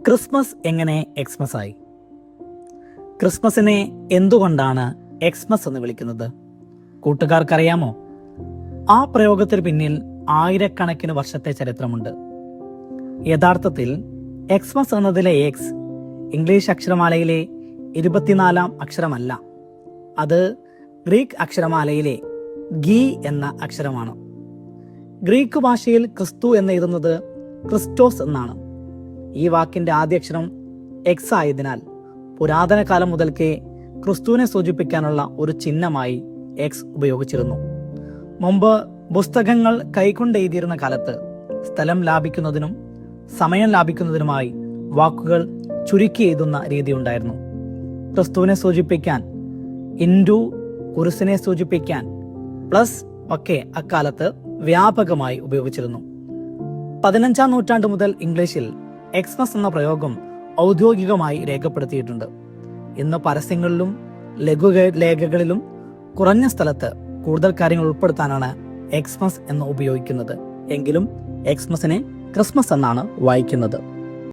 Christmas എങ്ങനെ Xmas ആയി? ക്രിസ്മസിനെ എന്തുകൊണ്ടാണ് എക്സ്മസ് എന്ന് വിളിക്കുന്നത്? കൂട്ടുകാർക്കറിയാമോ? ആ പ്രയോഗത്തിന് പിന്നിൽ ആയിരക്കണക്കിന് വർഷത്തെ ചരിത്രമുണ്ട്. യഥാർത്ഥത്തിൽ എക്സ്മസ് എന്നതിലെ എക്സ് ഇംഗ്ലീഷ് അക്ഷരമാലയിലെ 24-ാം അക്ഷരമല്ല. അത് ഗ്രീക്ക് അക്ഷരമാലയിലെ ഗീ എന്ന അക്ഷരമാണ്. ഗ്രീക്ക് ഭാഷയിൽ ക്രിസ്തു എന്നെഴുതുന്നത് ക്രിസ്റ്റോസ് എന്നാണ്. ഈ വാക്കിന്റെ ആദ്യാക്ഷരം എക്സ് ആയതിനാൽ പുരാതന കാലം മുതൽക്കേ ക്രിസ്തുവിനെ സൂചിപ്പിക്കാനുള്ള ഒരു ചിഹ്നമായി എക്സ് ഉപയോഗിച്ചിരുന്നു. മുമ്പ് പുസ്തകങ്ങൾ കൈകൊണ്ട് എഴുതിയിരുന്ന കാലത്ത് സ്ഥലം ലാഭിക്കുന്നതിനും സമയം ലാഭിക്കുന്നതിനുമായി വാക്കുകൾ ചുരുക്കി എഴുതുന്ന രീതി ഉണ്ടായിരുന്നു. ക്രിസ്തുവിനെ സൂചിപ്പിക്കാൻ ഇൻറ്റു, കുരിശിനെ സൂചിപ്പിക്കാൻ പ്ലസ് ഒക്കെ അക്കാലത്ത് വ്യാപകമായി ഉപയോഗിച്ചിരുന്നു. 15-ാം നൂറ്റാണ്ട് മുതൽ ഇംഗ്ലീഷിൽ എക്സ്മസ് എന്ന പ്രയോഗം ഔദ്യോഗികമായി രേഖപ്പെടുത്തിയിട്ടുണ്ട്. ഇന്ന് പരസ്യങ്ങളിലും ലഘുലേഖകളിലും കുറഞ്ഞ സ്ഥലത്ത് കൂടുതൽ കാര്യങ്ങൾ ഉൾപ്പെടുത്താനാണ് എക്സ്മസ് എന്ന് ഉപയോഗിക്കുന്നത്. എങ്കിലും എക്സ്മസിനെ ക്രിസ്മസ് എന്നാണ് വായിക്കുന്നത്.